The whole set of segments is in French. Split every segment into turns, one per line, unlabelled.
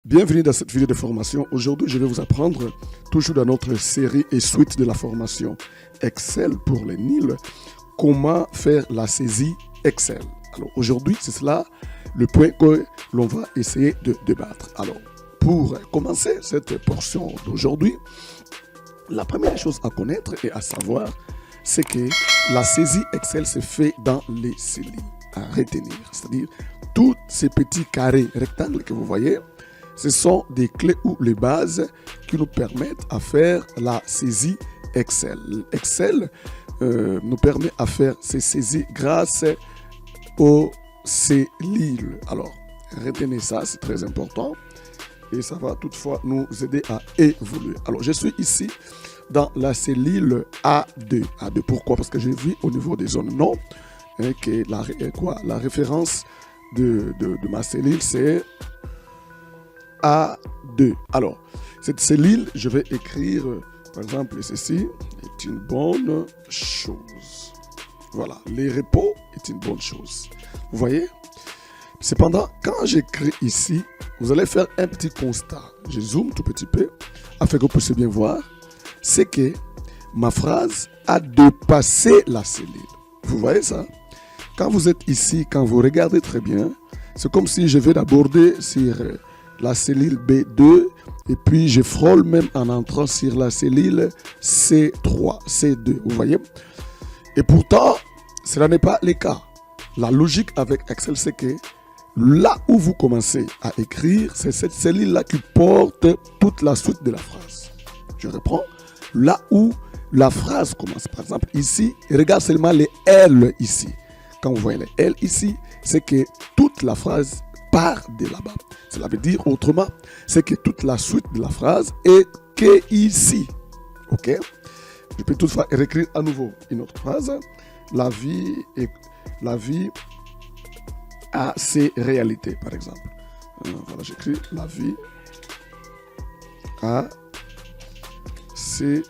Bienvenue dans cette vidéo de formation. Aujourd'hui, je vais vous apprendre, toujours dans notre série et suite de la formation Excel pour les nuls, comment faire la saisie Excel. Alors aujourd'hui, c'est cela le point que l'on va essayer de débattre. Alors, pour commencer cette portion d'aujourd'hui, la première chose à connaître et à savoir, c'est que la saisie Excel se fait dans les cellules à retenir. C'est-à-dire, tous ces petits carrés rectangles que vous voyez, ce sont des clés ou les bases qui nous permettent à faire la saisie Excel. Excel nous permet à faire ces saisies grâce aux cellules. Alors, retenez ça, c'est très important. Et ça va toutefois nous aider à évoluer. Alors, je suis ici dans la cellule A2. A2, pourquoi? Parce que j'ai vu au niveau des zones non que la référence de ma cellule, c'est A2. Alors, cette cellule, je vais écrire, par exemple, ceci est une bonne chose. Voilà, les repos est une bonne chose. Vous voyez? Cependant, quand j'écris ici, vous allez faire un petit constat. Je zoome tout petit peu, afin que vous puissiez bien voir. C'est que ma phrase a dépassé la cellule. Vous voyez ça? Quand vous êtes ici, quand vous regardez très bien, c'est comme si je vais d'aborder sur la cellule B2 et puis je frôle même en entrant sur la cellule C3, C2. Vous voyez? Et pourtant, cela n'est pas le cas. La logique avec Excel, c'est que là où vous commencez à écrire, c'est cette cellule-là qui porte toute la suite de la phrase. Je reprends. Là où la phrase commence. Par exemple, ici, regarde seulement les L ici. Quand vous voyez les L ici, c'est que toute la phrase part de là-bas. Cela veut dire autrement, c'est que toute la suite de la phrase est que ici. Ok? Je peux toutefois réécrire à nouveau une autre phrase. La vie a ses réalités, par exemple. Voilà, j'écris la vie a ses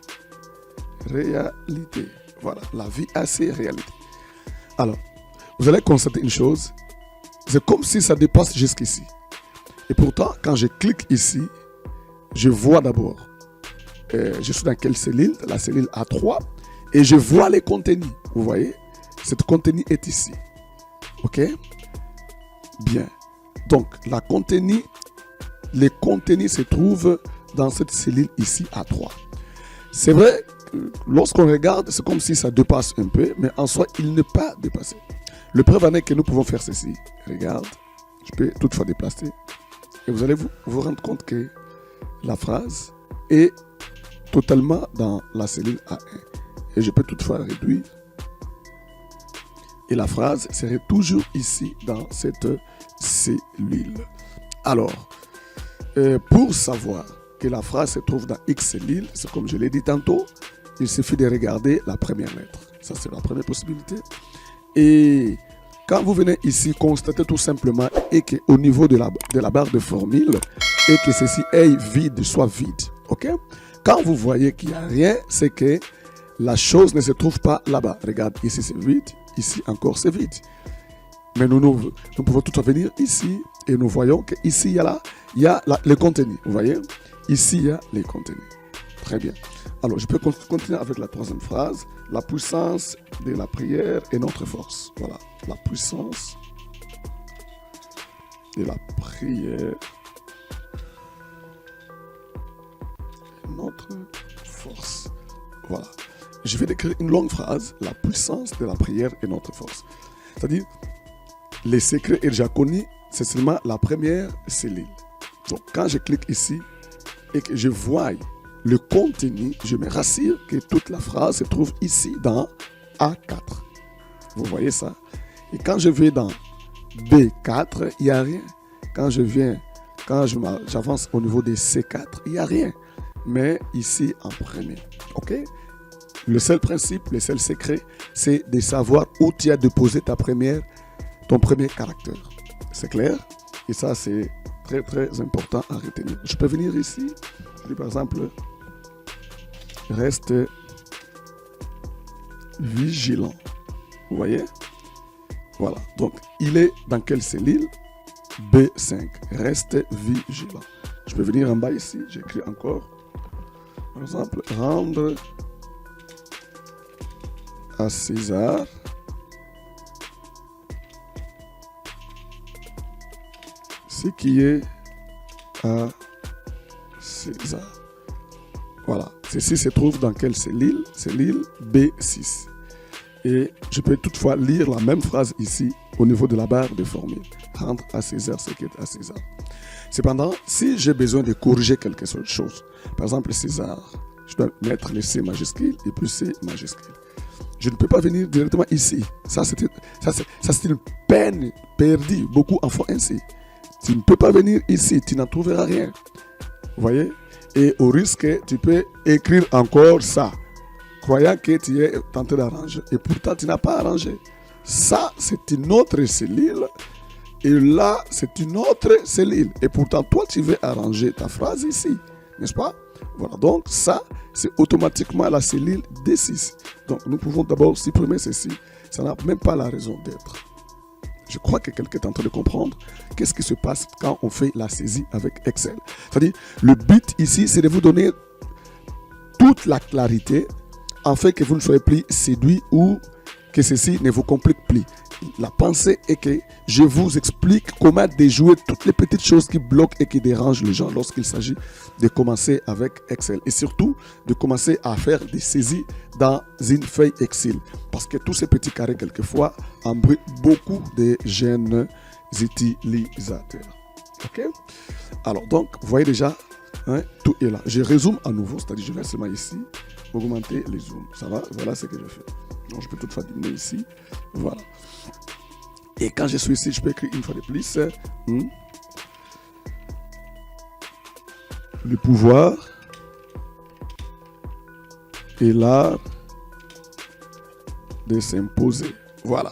réalités. Voilà, la vie a ses réalités. Alors, vous allez constater une chose, c'est comme si ça dépasse jusqu'ici. Et pourtant, quand je clique ici, je vois d'abord, je suis dans quelle cellule? La cellule A3, et je vois les contenus. Vous voyez? Cette contenu est ici. Ok? Bien. Donc, les contenus se trouvent dans cette cellule ici A3. C'est vrai, lorsqu'on regarde, c'est comme si ça dépasse un peu, mais en soi, il n'est pas dépassé. Le preuve en est que nous pouvons faire ceci. Regarde, je peux toutefois déplacer. Et vous allez vous rendre compte que la phrase est totalement dans la cellule A1. Et je peux toutefois réduire. Et la phrase serait toujours ici dans cette cellule. Alors, pour savoir que la phrase se trouve dans X cellule, c'est comme je l'ai dit tantôt, il suffit de regarder la première lettre. Ça, c'est la première possibilité. Et quand vous venez ici, constatez tout simplement et qu'au niveau de la barre de formule, et que ceci est vide, soit vide. Ok? Quand vous voyez qu'il n'y a rien, c'est que la chose ne se trouve pas là-bas. Regarde, ici c'est vide, ici encore c'est vide. Mais nous pouvons tout venir ici et nous voyons qu'ici il y a le contenu. Vous voyez? Ici il y a les contenus. Très bien. Alors je peux continuer avec la troisième phrase. La puissance de la prière est notre force. Voilà. La puissance de la prière est notre force. Voilà. Je vais décrire une longue phrase. La puissance de la prière est notre force. C'est-à-dire, les secrets et déjà connus, c'est seulement la première cellule. Donc, quand je clique ici et que je vois le contenu, je me rassure que toute la phrase se trouve ici dans A4. Vous voyez ça? Et quand je vais dans B4, il n'y a rien. Quand j'avance au niveau des C4, il n'y a rien. Mais ici, en premier. OK? Le seul principe, le seul secret, c'est de savoir où tu as déposé ton premier caractère. C'est clair? Et ça, c'est très, très important à retenir. Je peux venir ici. Je dis par exemple, reste vigilant. Vous voyez? Voilà. Donc, il est dans quelle cellule? B5. Reste vigilant. Je peux venir en bas ici, j'écris encore. Par exemple, rendre à César ce qui est à César. Voilà. Ceci se trouve dans quelle cellule? Cellule B6. Et je peux toutefois lire la même phrase ici au niveau de la barre de formule. Rendre à César ce qui est à César. Cependant, si j'ai besoin de corriger quelque chose, par exemple César, je dois mettre le C majuscule et puis C majuscule. Je ne peux pas venir directement ici. Ça, c'est une peine perdue. Beaucoup en font ainsi. Tu ne peux pas venir ici, tu n'en trouveras rien. Vous voyez? Et au risque, tu peux écrire encore ça, croyant que tu es tenté d'arranger. Et pourtant, tu n'as pas arrangé. Ça, c'est une autre cellule. Et là, c'est une autre cellule. Et pourtant, toi, tu veux arranger ta phrase ici. N'est-ce pas? Voilà, donc ça, c'est automatiquement la cellule D6. Donc, nous pouvons d'abord supprimer ceci. Ça n'a même pas la raison d'être. Je crois que quelqu'un est en train de comprendre qu'est-ce qui se passe quand on fait la saisie avec Excel. C'est-à-dire, le but ici, c'est de vous donner toute la clarité afin que vous ne soyez plus séduit ou que ceci ne vous complique plus. La pensée est que je vous explique comment déjouer toutes les petites choses qui bloquent et qui dérangent les gens lorsqu'il s'agit de commencer avec Excel. Et surtout, de commencer à faire des saisies dans une feuille Excel. Parce que tous ces petits carrés, quelquefois, embrouillent beaucoup de jeunes utilisateurs. OK? Alors, donc, vous voyez déjà, hein, tout est là. Je résume à nouveau, c'est-à-dire je vais seulement ici, augmenter les zooms. Ça va? Voilà ce que je fais. Donc, je peux toutefois diminuer ici. Voilà. Et quand je suis ici, je peux écrire une fois de plus. Le pouvoir et l'art de s'imposer. Voilà.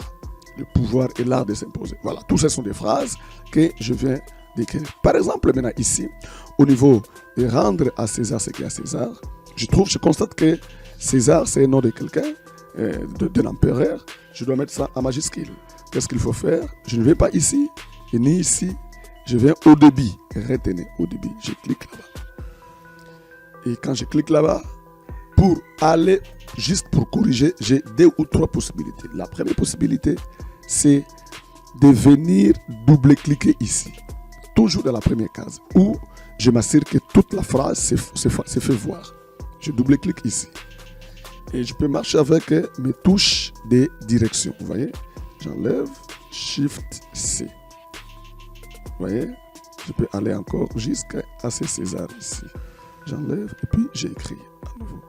Le pouvoir et l'art de s'imposer. Voilà. Tout ça sont des phrases que je viens d'écrire. Par exemple, maintenant ici, au niveau de rendre à César ce qui est à César, je constate que César, c'est le nom de quelqu'un, d'un empereur. Je dois mettre ça en majuscule. Qu'est-ce qu'il faut faire? Je ne vais pas ici et ni ici. Je viens au débit. Retenez, au débit. Je clique là-bas. Et quand je clique là-bas, pour aller, juste pour corriger, j'ai 2 ou 3 possibilités. La première possibilité, c'est de venir double-cliquer ici. Toujours dans la première case. Où je m'assure que toute la phrase se fait voir. Je double-clique ici. Et je peux marcher avec mes touches de direction. Vous voyez? J'enlève Shift C. Vous voyez? Je peux aller encore jusqu'à César ici. J'enlève et puis j'écris à nouveau.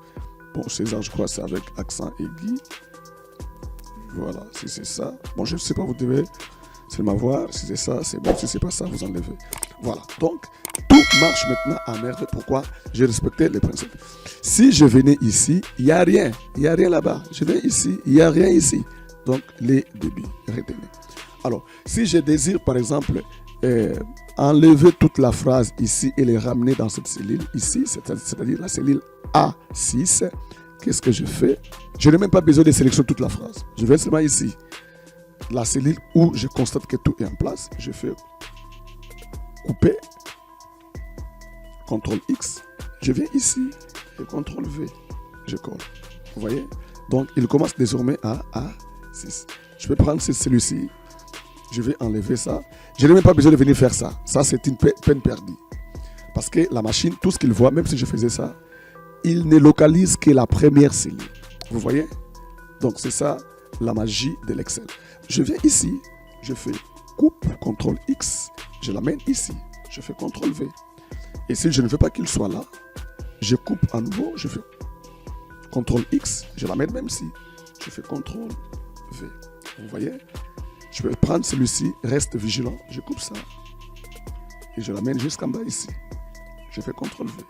Bon, César, je crois que c'est avec accent aigu. Voilà, si c'est ça. Bon, je ne sais pas, vous devez seulement voir. Si c'est ça, c'est bon. Si c'est pas ça, vous enlevez. Voilà. Donc, tout marche maintenant à merveille. Pourquoi? J'ai respecté les principes. Si je venais ici, il n'y a rien. Il n'y a rien là-bas. Je viens ici, il n'y a rien ici. Donc, les débits, retenez. Alors, si je désire, par exemple, enlever toute la phrase ici et les ramener dans cette cellule ici, c'est-à-dire la cellule A6, qu'est-ce que je fais? Je n'ai même pas besoin de sélectionner toute la phrase. Je vais seulement ici. La cellule où je constate que tout est en place, je fais couper, CTRL X, je viens ici et CTRL V, je colle. Vous voyez? Donc, il commence désormais à A6. Je vais prendre celui-ci, je vais enlever ça. Je n'ai même pas besoin de venir faire ça. Ça, c'est une peine perdue. Parce que la machine, tout ce qu'il voit, même si je faisais ça, il ne localise que la première cellule. Vous voyez? Donc, c'est ça la magie de l'Excel. Je viens ici, je fais coupe, CTRL X, je l'amène ici, je fais CTRL V. Et si je ne veux pas qu'il soit là, je coupe à nouveau, je fais CTRL X, je l'amène même ici, je fais CTRL V. Vous voyez? Je vais prendre celui-ci, reste vigilant, je coupe ça et je l'amène jusqu'en bas ici. Je fais CTRL V.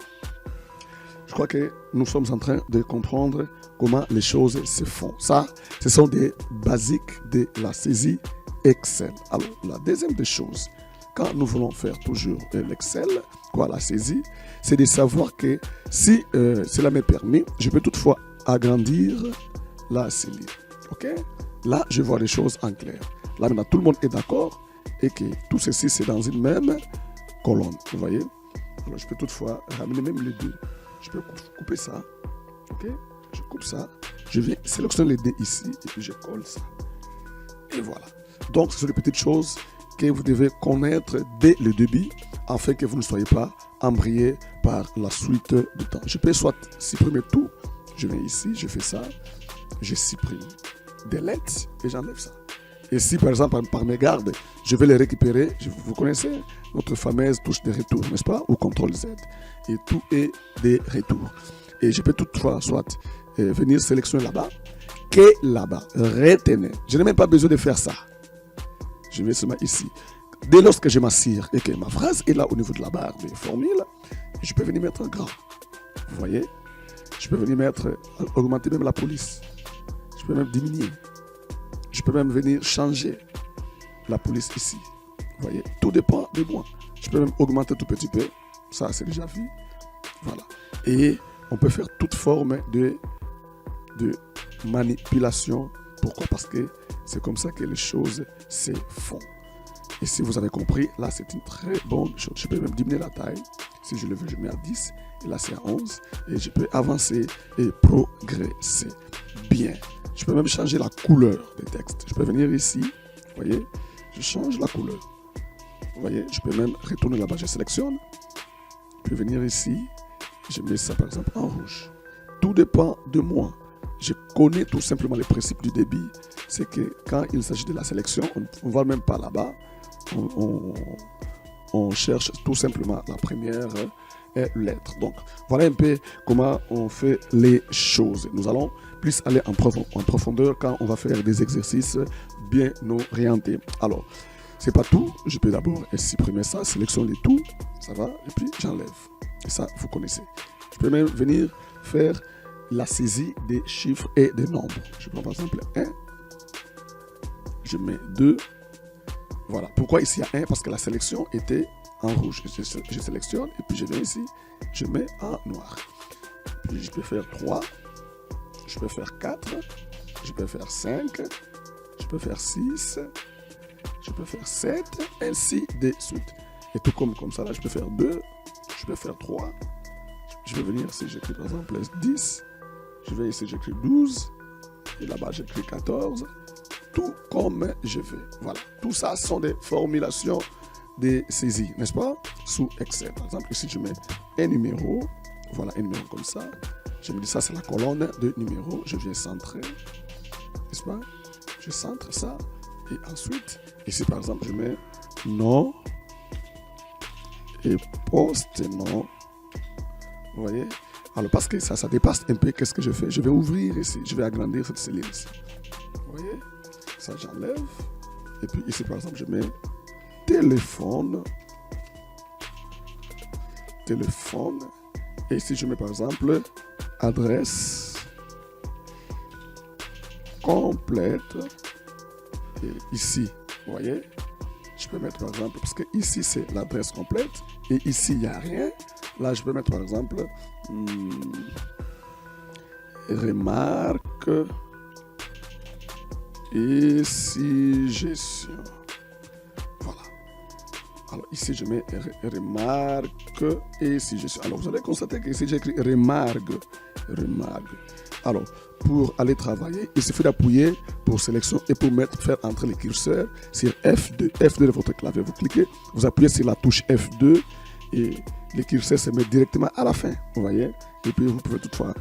Je crois que nous sommes en train de comprendre comment les choses se font. Ça, ce sont des basiques de la saisie Excel. Alors, la deuxième des choses, quand nous voulons faire toujours l'Excel, la saisie, c'est de savoir que si cela m'est permis, je peux toutefois agrandir la cellule. OK? Là, je vois les choses en clair. Là, maintenant, tout le monde est d'accord et que tout ceci, c'est dans une même colonne. Vous voyez? Alors, je peux toutefois ramener même les deux. Je peux couper ça. Ok? Je coupe ça. Je vais sélectionner les deux ici et puis je colle ça. Et voilà. Donc, ce sont des petites choses que vous devez connaître dès le début afin que vous ne soyez pas embrayé par la suite du temps. Je peux soit supprimer tout. Je viens ici, je fais ça. Je supprime. Delete et j'enlève ça. Et si par exemple par mégarde, je vais les récupérer, vous connaissez notre fameuse touche de retour, n'est-ce pas? Ou CTRL Z. Et tout est des retours. Et je peux toutefois soit venir sélectionner là-bas, que là-bas. Retenez. Je n'ai même pas besoin de faire ça. Je vais seulement ici. Dès lors que je m'assire et que ma phrase est là au niveau de la barre de formule, je peux venir mettre un grand. Vous voyez? Je peux venir augmenter même la police. Je peux même diminuer. Je peux même venir changer la police ici. Vous voyez? Tout dépend de moi. Je peux même augmenter tout petit peu. Ça, c'est déjà vu. Voilà. Et on peut faire toute forme de manipulation. Pourquoi? Parce que c'est comme ça que les choses se font. Et si vous avez compris, là, c'est une très bonne chose. Je peux même diminuer la taille. Si je le veux, je mets à 10. Et là, c'est à 11. Et je peux avancer et progresser. Bien. Je peux même changer la couleur des textes. Je peux venir ici. Vous voyez? Je change la couleur. Vous voyez? Je peux même retourner là-bas. Je sélectionne. Je peux venir ici. Je mets ça, par exemple, en rouge. Tout dépend de moi. Je connais tout simplement le principe du débit. C'est que quand il s'agit de la sélection, on ne va même pas là-bas. On cherche tout simplement la première lettre. Donc, voilà un peu comment on fait les choses. Nous allons plus aller en profondeur quand on va faire des exercices bien orientés. Alors, c'est pas tout. Je peux d'abord supprimer ça, sélectionner tout. Ça va. Et puis, j'enlève. Et ça, vous connaissez. Je peux même venir faire la saisie des chiffres et des nombres. Je prends par exemple 1. Je mets 2. Voilà. Pourquoi ici il y a 1? Parce que la sélection était en rouge. Je sélectionne et puis je viens ici. Je mets en noir. Puis je peux faire 3. Je peux faire 4. Je peux faire 5. Je peux faire 6. Je peux faire 7. Ainsi de suite. Et tout comme ça, là, je peux faire 2. Je peux faire 3. Je vais venir ici, j'écris par exemple 10. Je vais ici, j'écris 12. Et là-bas, j'écris 14. Tout comme je veux. Voilà. Tout ça sont des formulations de saisie, n'est-ce pas? Sous Excel. Par exemple, ici, je mets un numéro. Voilà, un numéro comme ça. Je me dis, ça, c'est la colonne de numéros. Je viens centrer. N'est-ce pas? Je centre ça. Et ensuite, ici, par exemple, je mets nom et post-nom. Vous voyez? Alors, parce que ça dépasse un peu, qu'est-ce que je fais? Je vais ouvrir ici. Je vais agrandir cette cellule ici. Vous voyez? Ça, j'enlève. Et puis ici, par exemple, je mets téléphone. Téléphone. Et ici, je mets par exemple adresse complète. Et ici, vous voyez? Je peux mettre par exemple, parce que ici, c'est l'adresse complète. Et ici, il n'y a rien. Là, je peux mettre par exemple remarque et suggestion. Voilà. Alors ici, je mets remarque et suggestion. Alors, vous allez constater que ici, j'ai écrit remarque. Remarque. Alors, pour aller travailler, il suffit d'appuyer pour sélection et pour faire entrer le curseur sur F2. F2 de votre clavier. Vous cliquez, vous appuyez sur la touche F2 et le curseur se met directement à la fin. Vous voyez? Et puis, vous pouvez toutefois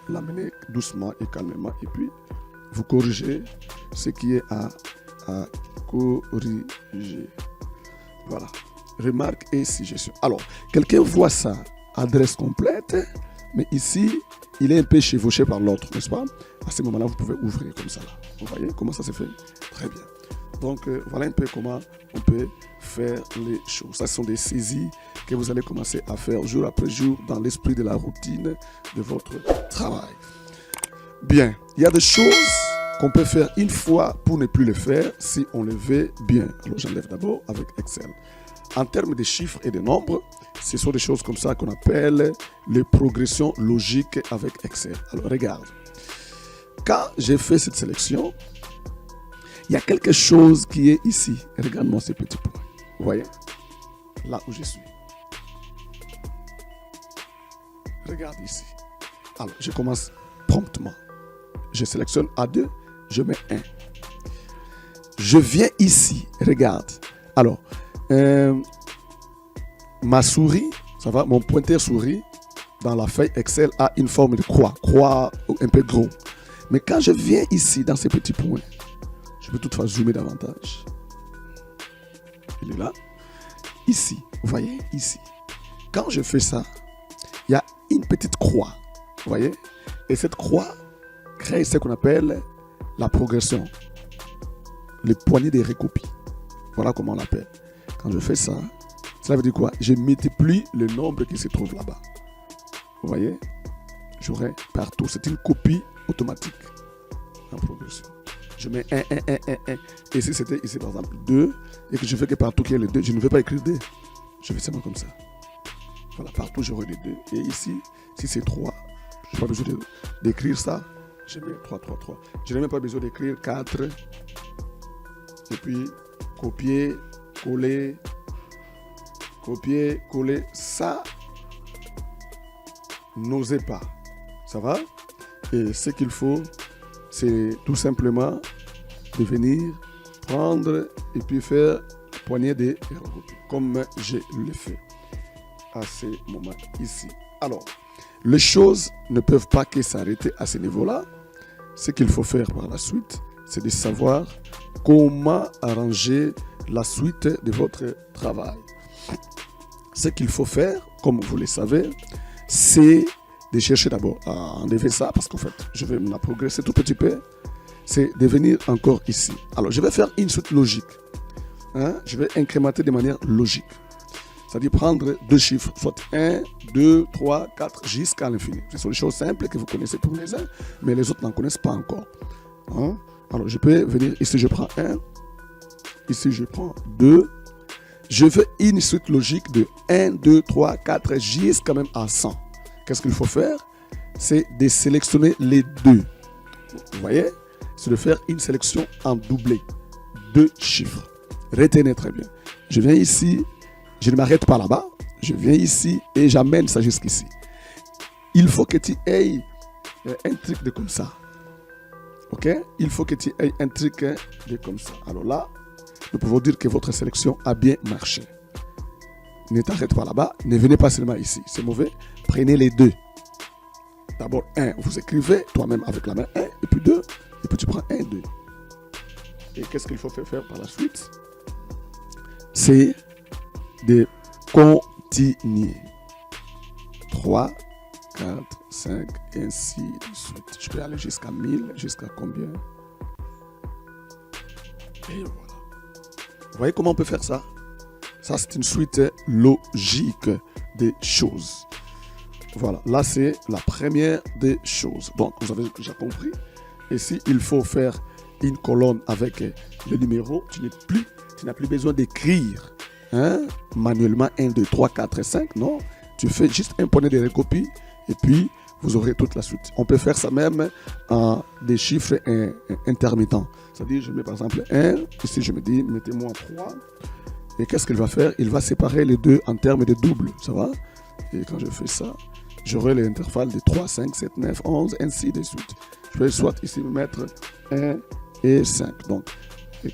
l'amener doucement et calmement. Et puis, vous corrigez ce qui est à corriger. Voilà. Remarque et suggestion. Alors, quelqu'un voit ça, adresse complète, mais ici, il est un peu chevauché par l'autre, n'est-ce pas? À ce moment-là, vous pouvez ouvrir comme ça. Là. Vous voyez comment ça se fait? Très bien. Donc, voilà un peu comment on peut faire les choses. Ça, ce sont des saisies que vous allez commencer à faire jour après jour dans l'esprit de la routine de votre travail. Bien, il y a des choses qu'on peut faire une fois pour ne plus les faire si on les veut bien. Alors, j'enlève d'abord avec Excel. En termes de chiffres et de nombres, ce sont des choses comme ça qu'on appelle les progressions logiques avec Excel. Alors, regarde. Quand j'ai fait cette sélection, il y a quelque chose qui est ici. Regarde-moi ces petits points. Vous voyez? Là où je suis. Regarde ici. Alors, je commence promptement. Je sélectionne A2, je mets 1. Je viens ici, regarde. Alors, ma souris, ça va, mon pointeur souris, dans la feuille Excel a une forme de croix un peu gros. Mais quand je viens ici, dans ces petits points, je peux toutefois zoomer davantage. Il est là. Ici, vous voyez, ici. Quand je fais ça, il y a une petite croix, vous voyez. Et cette croix crée ce qu'on appelle la progression. Les poignées de recopies. Voilà comment on l'appelle. Quand je fais ça, ça veut dire quoi? Je multiplie le nombre qui se trouve là-bas. Vous voyez? J'aurai partout. C'est une copie automatique en progression. Je mets 1. Et si c'était ici, par exemple, 2, et que je veux que partout qu'il y ait les 2, je ne vais pas écrire 2. Je fais seulement comme ça. Voilà, partout j'aurai les 2. Et ici, si c'est 3, je n'ai pas besoin d'écrire ça. Je mets 3. Je n'ai même pas besoin d'écrire 4. Et puis, copier, coller. Ça, n'osez pas. Ça va? Et ce qu'il faut, c'est tout simplement de venir prendre et puis faire poignée de recopies, comme je le fais à ce moment ici. Alors, les choses ne peuvent pas que s'arrêter à ce niveau-là. Ce qu'il faut faire par la suite, c'est de savoir comment arranger la suite de votre travail. Ce qu'il faut faire, comme vous le savez, c'est de chercher d'abord à enlever ça, parce qu'en fait, je vais me progresser tout petit peu. C'est de venir encore ici. Alors, je vais faire une suite logique. Je vais incrémenter de manière logique. C'est-à-dire prendre deux chiffres, soit 1, 2, 3, 4, jusqu'à l'infini. Ce sont des choses simples que vous connaissez pour les uns, mais les autres n'en connaissent pas encore. Alors, je peux venir ici, je prends 1. Ici, je prends 2. Je veux une suite logique de 1, 2, 3, 4, jusqu'à même à 100. Qu'est-ce qu'il faut faire? C'est de sélectionner les deux. Vous voyez? C'est de faire une sélection en doublé. 2 chiffres. Retenez très bien. Je viens ici, je ne m'arrête pas là-bas. Je viens ici et j'amène ça jusqu'ici. Il faut que tu aies un truc de comme ça. Ok? Il faut que tu aies un truc de comme ça. Alors là, nous pouvons dire que votre sélection a bien marché. Ne t'arrête pas là-bas. Ne venez pas seulement ici. C'est mauvais. Prenez les deux. D'abord 1, vous écrivez toi-même avec la main 1, et puis 2, et puis tu prends 1, 2. Et qu'est-ce qu'il faut faire par la suite? C'est de continuer. 3, 4, 5, et ainsi de suite. Je peux aller jusqu'à 1000, jusqu'à combien? Et voilà. Vous voyez comment on peut faire ça? Ça, c'est une suite logique des choses. Voilà, là, c'est la première des choses. Donc, vous avez déjà compris. Et s'il faut faire une colonne avec les numéros, tu n'as plus besoin d'écrire manuellement 1, 2, 3, 4 et 5. Non, tu fais juste un poignet de recopie et puis vous aurez toute la suite. On peut faire ça même en des chiffres intermittents. C'est-à-dire, je mets par exemple 1, ici je me dis, mettez-moi 3. Et qu'est-ce qu'il va faire? Il va séparer les deux en termes de double, ça va? Et quand je fais ça, j'aurai l'intervalle de 3, 5, 7, 9, 11, ainsi de suite. Je vais soit ici mettre 1 et 5. Donc,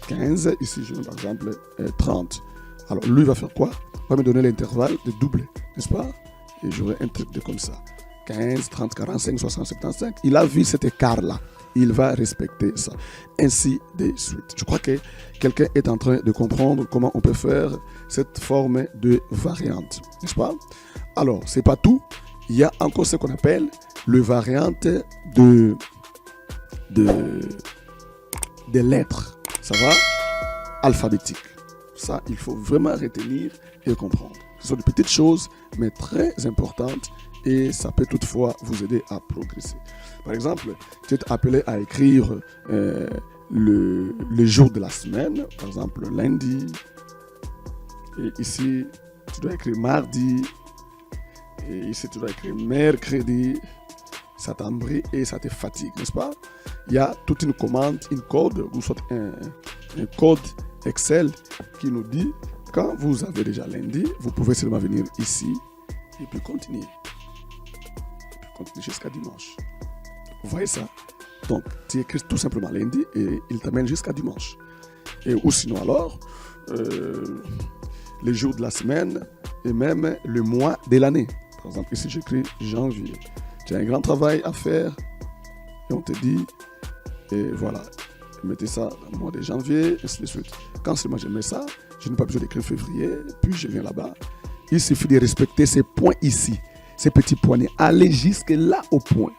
15, ici je mets par exemple 30. Alors, lui va faire quoi? Il va me donner l'intervalle de double, n'est-ce pas? Et j'aurai un truc de comme ça. 15, 30, 45, 60, 75. Il a vu cet écart-là. Il va respecter ça. Ainsi de suite. Je crois que quelqu'un est en train de comprendre comment on peut faire cette forme de variante. N'est-ce pas? Alors, ce n'est pas tout. Il y a encore ce qu'on appelle le variante de lettres. Ça va? Alphabétique. Ça, il faut vraiment retenir et comprendre. Ce sont des petites choses, mais très importantes. Et ça peut toutefois vous aider à progresser. Par exemple, tu es appelé à écrire le jour de la semaine, par exemple lundi. Et ici, tu dois écrire mardi. Et ici, tu dois écrire mercredi. Ça t'embrouille et ça te fatigue, n'est-ce pas? Il y a toute une commande, une code, ou soit un code Excel qui nous dit, quand vous avez déjà lundi, vous pouvez seulement venir ici et puis continuer. continue jusqu'à dimanche. Vous voyez ça? Donc, tu écris tout simplement lundi et il t'amène jusqu'à dimanche. Et, ou sinon alors, les jours de la semaine et même le mois de l'année. Par exemple, ici j'écris janvier. Tu as un grand travail à faire et on te dit, et voilà, mettez ça dans le mois de janvier, et ainsi de suite. Quand seulement je mets ça, je n'ai pas besoin d'écrire février, puis je viens là-bas. Il suffit de respecter ces points ici, ces petits poignets. Allez jusque là au point.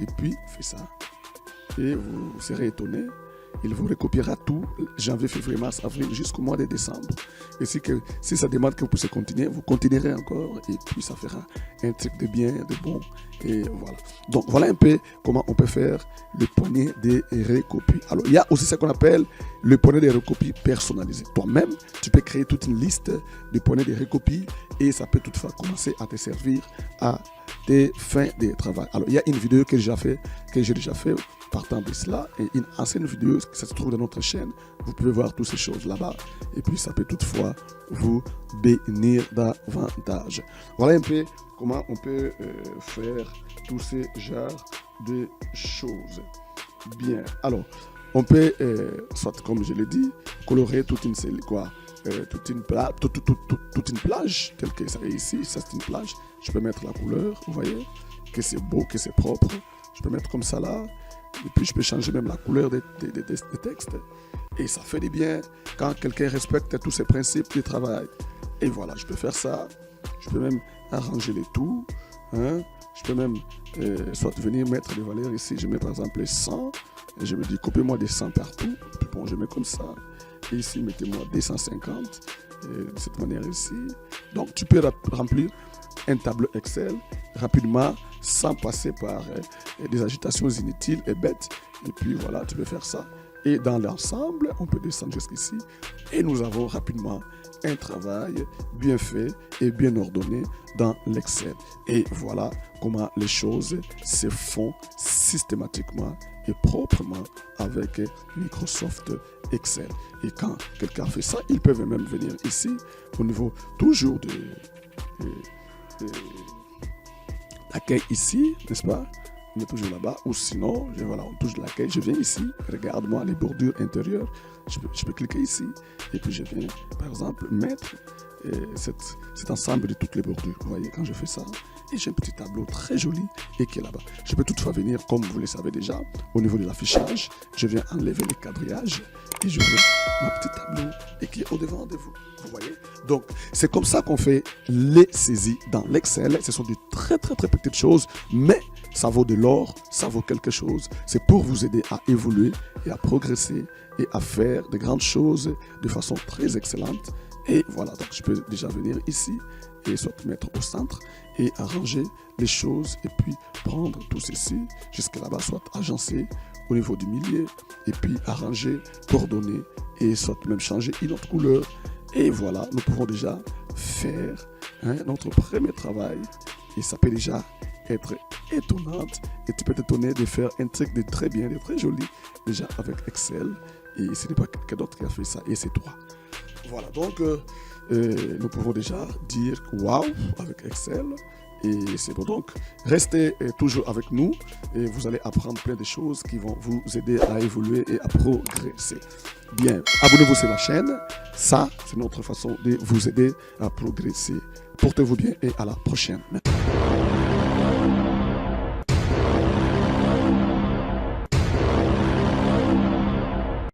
Et puis, faites ça. Et vous serez étonné. Il vous recopiera tout, janvier, février, mars, avril, jusqu'au mois de décembre. Et si ça demande que vous puissiez continuer, vous continuerez encore. Et puis, ça fera un truc de bien, de bon. Et voilà. Donc, voilà un peu comment on peut faire le poignet de recopies. Alors, il y a aussi ce qu'on appelle le poignet de recopies personnalisé. Toi-même, tu peux créer toute une liste de poignets de recopies et ça peut toutefois commencer à te servir à tes fins de travail. Alors, il y a une vidéo que j'ai déjà fait partant de cela et une ancienne vidéo qui se trouve dans notre chaîne. Vous pouvez voir toutes ces choses là-bas et puis ça peut toutefois vous bénir davantage. Voilà un peu comment on peut faire tous ces genres de choses. Bien, alors on peut, soit comme je l'ai dit, colorer toute une plage telle que ça est ici. Ça c'est une plage. Je peux mettre la couleur, vous voyez, que c'est beau, que c'est propre. Je peux mettre comme ça là. Et puis je peux changer même la couleur des textes. Et ça fait du bien quand quelqu'un respecte tous ces principes du travail. Et voilà, je peux faire ça. Je peux même arranger les tout. Hein. Je peux même soit venir mettre des valeurs ici. Je mets par exemple les 100. Et je me dis, copiez-moi des 100 partout. Et puis bon, je mets comme ça. Et ici, mettez-moi 250. De cette manière ici. Donc tu peux remplir un tableau Excel rapidement sans passer par des agitations inutiles et bêtes. Et puis voilà, tu peux faire ça. Et dans l'ensemble, on peut descendre jusqu'ici. Et nous avons rapidement un travail bien fait et bien ordonné dans l'Excel. Et voilà comment les choses se font systématiquement et proprement avec Microsoft Excel. Et quand quelqu'un fait ça, ils peuvent même venir ici au niveau toujours de l'accueil ici, n'est-ce pas? On est toujours là-bas. Ou sinon, voilà, on touche l'accueil, je viens ici. Regarde-moi les bordures intérieures. Je peux cliquer ici. Et puis je viens, par exemple, mettre cet ensemble de toutes les bordures. Vous voyez, quand je fais ça, et j'ai un petit tableau très joli et qui est là-bas. Je peux toutefois venir, comme vous le savez déjà, au niveau de l'affichage. Je viens enlever les quadrillages et je mets mon petit tableau et qui est au-devant de vous. Vous voyez? Donc, c'est comme ça qu'on fait les saisies dans l'Excel. Ce sont de très, très, très petites choses, mais ça vaut de l'or, ça vaut quelque chose. C'est pour vous aider à évoluer et à progresser et à faire de grandes choses de façon très excellente. Et voilà, donc je peux déjà venir ici et soit mettre au centre et arranger les choses et puis prendre tout ceci jusqu'à là-bas, soit agencer au niveau du milieu et puis arranger, coordonner et soit même changer une autre couleur. Et voilà, nous pouvons déjà faire notre premier travail et ça peut déjà être étonnante et tu peux t'étonner de faire un truc de très bien, de très joli déjà avec Excel et ce n'est pas quelqu'un d'autre qui a fait ça et c'est toi. Voilà, donc nous pouvons déjà dire waouh avec Excel et c'est bon. Donc restez toujours avec nous et vous allez apprendre plein de choses qui vont vous aider à évoluer et à progresser. Bien, abonnez-vous sur la chaîne, ça c'est notre façon de vous aider à progresser. Portez-vous bien et à la prochaine.